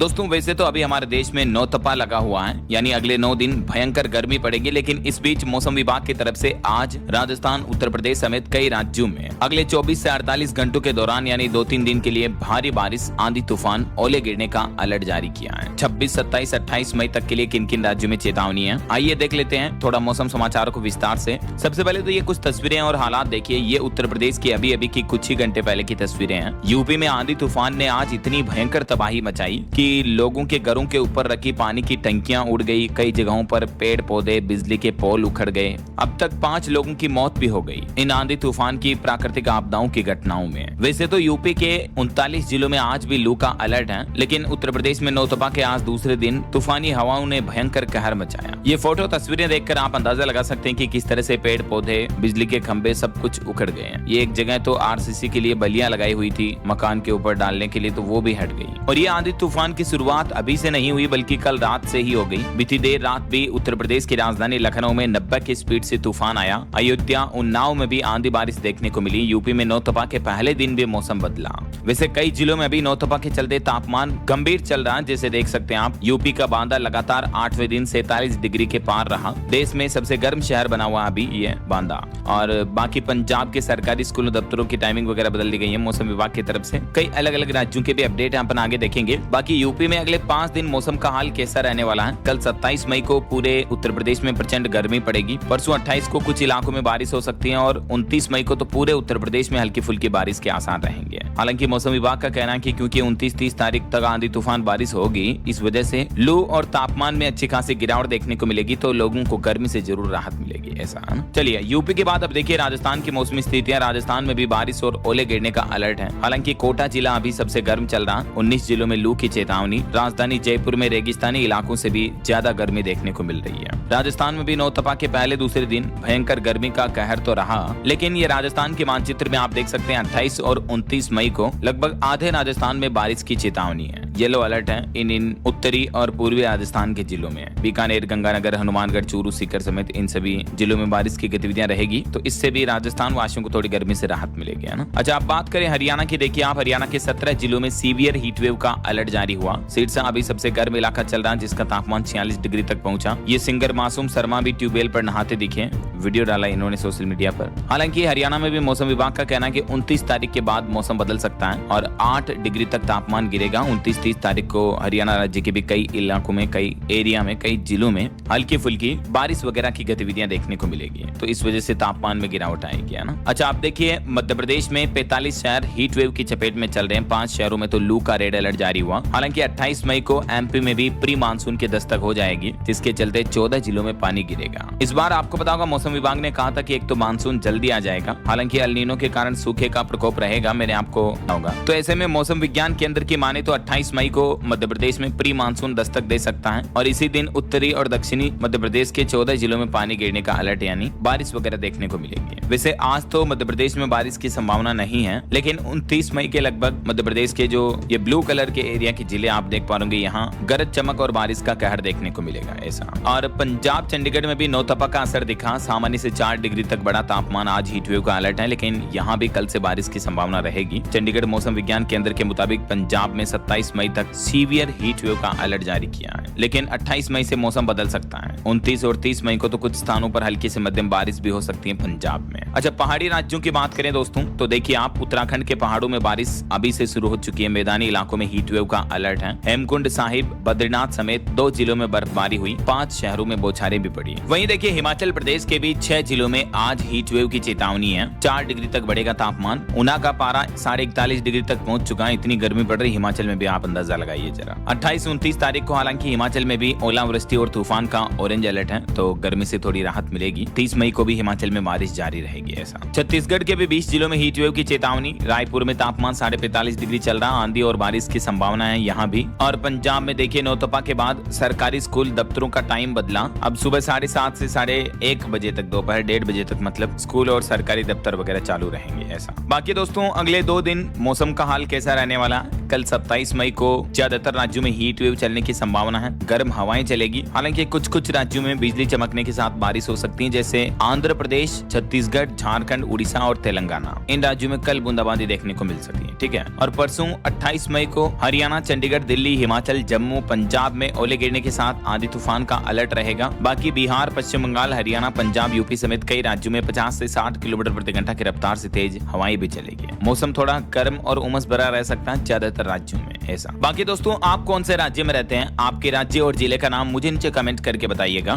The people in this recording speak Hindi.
दोस्तों वैसे तो अभी हमारे देश में नौतपा लगा हुआ है, यानी अगले 9 दिन भयंकर गर्मी पड़ेगी, लेकिन इस बीच मौसम विभाग की तरफ से आज राजस्थान, उत्तर प्रदेश समेत कई राज्यों में अगले 24 से 48 घंटों के दौरान यानी 2-3 दिन के लिए भारी बारिश, आंधी तूफान, ओले गिरने का अलर्ट जारी किया है। 26, 27, 28 मई तक के लिए किन किन राज्यों में चेतावनी है, आइए देख लेते हैं थोड़ा मौसम समाचारों को विस्तार से। सबसे पहले तो ये कुछ तस्वीरें और हालात देखिए। ये उत्तर प्रदेश की अभी अभी की कुछ ही घंटे पहले की तस्वीरें हैं। यूपी में आंधी तूफान ने आज इतनी भयंकर तबाही मचाई कि लोगों के घरों के ऊपर रखी पानी की टंकियां उड़ गई, कई जगहों पर पेड़ पौधे, बिजली के पोल उखड़ गए। अब तक 5 लोगों की मौत भी हो गई इन आंधी तूफान की प्राकृतिक आपदाओं की घटनाओं में। वैसे तो यूपी के 39 जिलों में आज भी लू का अलर्ट है, लेकिन उत्तर प्रदेश में नौतपा के आज दूसरे दिन तूफानी हवाओं ने भयंकर कहर मचाया। ये फोटो तस्वीरें देखकर आप अंदाजा लगा सकते हैं कि किस तरह से पेड़ पौधे, बिजली के खंभे सब कुछ उखड़ गए हैं। ये एक जगह तो आरसीसी के लिए बलियां लगाई हुई थी मकान के ऊपर डालने के लिए, तो वो भी हट गई। और ये आंधी तूफान की शुरुआत अभी से नहीं हुई बल्कि कल रात से ही हो गई। बीती देर रात भी उत्तर प्रदेश की राजधानी लखनऊ में 90 की स्पीड से तूफान आया। अयोध्या, उन्नाव में भी आंधी बारिश देखने को मिली। यूपी में नौतपा के पहले दिन भी मौसम बदला। वैसे कई जिलों में अभी नौतपा के चलते तापमान गंभीर चल रहा है, जैसे देख सकते हैं आप। यूपी का बांदा लगातार 8वें दिन 47 डिग्री के पार रहा। देश में सबसे गर्म शहर बना हुआ अभी ये बांदा। और बाकी पंजाब के सरकारी स्कूलों, दफ्तरों की टाइमिंग वगैरह बदल दी गई है मौसम विभाग की तरफ से। कई अलग अलग राज्यों के भी अपडेट अपन आगे देखेंगे। बाकी यूपी में अगले 5 दिन मौसम का हाल कैसा रहने वाला है। कल 27 मई को पूरे उत्तर प्रदेश में प्रचंड गर्मी पड़ेगी। परसों 28 को कुछ इलाकों में बारिश हो सकती है और 29 मई को तो पूरे उत्तर प्रदेश में हल्की फुल्की बारिश के आसार रहेंगे। हालांकि मौसम विभाग का कहना है कि क्योंकि 29-30 तारीख तक आंधी तूफान बारिश होगी, इस वजह से लू और तापमान में अच्छी खासी गिरावट देखने को मिलेगी, तो लोगों को गर्मी से जरूर राहत मिलेगी, ऐसा है ना। चलिए यूपी के बाद अब देखिए राजस्थान की मौसमी स्थितियां। राजस्थान में भी बारिश और ओले गिरने का अलर्ट है। हालांकि कोटा जिला अभी सबसे गर्म चल रहा। 19 जिलों में लू की चेतावनी। राजधानी जयपुर में रेगिस्तानी इलाकों से भी ज्यादा गर्मी देखने को मिल रही है। राजस्थान में भी नौतपा के पहले दूसरे दिन भयंकर गर्मी का कहर तो रहा, लेकिन ये राजस्थान के मानचित्र में आप देख सकते हैं 28 और 29 मई को लगभग आधे राजस्थान में बारिश की चेतावनी है। येलो अलर्ट है इन उत्तरी और पूर्वी राजस्थान के जिलों में। बीकानेर, गंगानगर, हनुमानगढ़, चूरू, सीकर समेत इन सभी जिलों में बारिश की गतिविधियां रहेगी, तो इससे भी राजस्थान वासियों को थोड़ी गर्मी से राहत मिलेगी, है ना। अच्छा, आप बात करें हरियाणा की, देखिए आप हरियाणा के 17 जिलों में सीवियर हीटवेव का अलर्ट जारी हुआ। सिरसा अभी सबसे गर्म इलाका चल रहा है, जिसका तापमान 46 डिग्री तक पहुंचा। ये सिंगर मासूम शर्मा भी ट्यूबवेल पर नहाते दिखे, वीडियो डाला इन्होंने सोशल मीडिया पर। हालांकि हरियाणा में भी मौसम विभाग का कहना है कि 29 तारीख के बाद मौसम बदल सकता है और 8 डिग्री तक तापमान गिरेगा। 29-30 तारीख को हरियाणा राज्य के भी कई इलाकों में, कई एरिया में, कई जिलों में हल्की फुल्की बारिश वगैरह की गतिविधियां देखने को मिलेगी, तो इस वजह से तापमान में गिरावट आएगी, है ना। अच्छा, आप देखिए मध्य प्रदेश में 45 शहर हीट वेव की चपेट में चल रहे हैं। 5 शहरों में तो लू का रेड अलर्ट जारी हुआ। हालांकि 28 मई को एमपी में भी प्री मानसून की दस्तक हो जाएगी, जिसके चलते 14 जिलों में पानी गिरेगा। इस बार आपको पता होगा मौसम विभाग ने कहा था कि एक तो मानसून जल्दी आ जाएगा, हालांकि अल नीनो के कारण सूखे का प्रकोप रहेगा, मैंने आपको होगा। तो ऐसे में मौसम विज्ञान केंद्र की माने तो 28 मई को मध्य प्रदेश में प्री मानसून दस्तक दे सकता है और इसी दिन उत्तरी और दक्षिणी मध्य प्रदेश के 14 जिलों में पानी गिरने का अलर्ट यानी बारिश वगैरह देखने को मिलेगी। वैसे आज तो मध्य प्रदेश में बारिश की संभावना नहीं है, लेकिन 29 मई के लगभग मध्य प्रदेश के जो ये ब्लू कलर के एरिया के जिले आप देख पाओगे, यहाँ गरज चमक और बारिश का कहर देखने को मिलेगा, ऐसा। और पंजाब, चंडीगढ़ में भी नौतपा का असर दिखा। सामान्य से 4 डिग्री तक बड़ा तापमान। आज हीटवेव का अलर्ट है, लेकिन यहाँ भी कल से बारिश की संभावना रहेगी। चंडीगढ़ मौसम विज्ञान केंद्र के मुताबिक पंजाब में 27 मई तक सीवियर हीटवेव का अलर्ट जारी किया है, लेकिन 28 मई से मौसम बदल सकता है। 29 और 30 मई को तो कुछ स्थानों पर हल्की से मध्यम बारिश भी हो सकती है पंजाब में। अच्छा, पहाड़ी राज्यों की बात करें दोस्तों, तो देखिए आप उत्तराखंड के पहाड़ों में बारिश अभी से शुरू हो चुकी है। मैदानी इलाकों में हीटवेव का अलर्ट है। हेमकुंड साहिब, बद्रीनाथ समेत 2 जिलों में बर्फबारी हुई। 5 शहरों में बौछारें भी पड़ी। वहीं देखिए हिमाचल प्रदेश के भी 6 जिलों में आज हीटवेव की चेतावनी है। 4 डिग्री तक बढ़ेगा तापमान। ऊना का पारा 41.5 डिग्री तक पहुंच चुका है। इतनी गर्मी पड़ रही हिमाचल में भी, आप अंदाजा लगाइए जरा। 28-29 तारीख को हालांकि हिमाचल में भी ओलावृष्टि और तूफान का ऑरेंज अलर्ट है, तो गर्मी से थोड़ी राहत मिलेगी। 30 मई को भी हिमाचल में बारिश जारी रहेगी, ऐसा। छत्तीसगढ़ के भी 20 जिलों में हीटवेव की चेतावनी। रायपुर में तापमान 45.5 डिग्री चल रहा। आंधी और बारिश की संभावना है यहाँ भी। और पंजाब में देखिए नौतपा के बाद सरकारी स्कूल दफ्तरों का टाइम बदला। अब सुबह 7:30 से 1:30 बजे तक, दोपहर 1:30 बजे तक मतलब स्कूल और सरकारी दफ्तर वगैरह चालू रहेंगे, ऐसा। बाकी दोस्तों अगले 2 दिन मौसम का हाल कैसा रहने वाला है। कल 27 मई को ज्यादातर राज्यों में हीट वेव चलने की संभावना है। गर्म हवाएं चलेगी। हालांकि कुछ राज्यों में बिजली चमकने के साथ बारिश हो सकती है, जैसे आंध्र प्रदेश, छत्तीसगढ़, झारखंड, उड़ीसा और तेलंगाना। इन राज्यों में कल बूंदाबांदी देखने को मिल सकती है। ठीक है। और परसों 28 मई को हरियाणा, चंडीगढ़, दिल्ली, हिमाचल, जम्मू, पंजाब में ओले गिरने के साथ आंधी तूफान का अलर्ट रहेगा। बाकी बिहार, पश्चिम बंगाल, हरियाणा, पंजाब, यूपी समेत कई राज्यों में 50 से 60 किलोमीटर प्रति घंटा की रफ्तार से तेज हवाएं भी चलेगी। मौसम थोड़ा गर्म और उमस भरा रह सकता है ज्यादातर राज्यों में। ऐसा। बाकी दोस्तों, आप कौन से राज्य में रहते हैं? आपके राज्य और जिले का नाम मुझे नीचे कमेंट करके बताइएगा।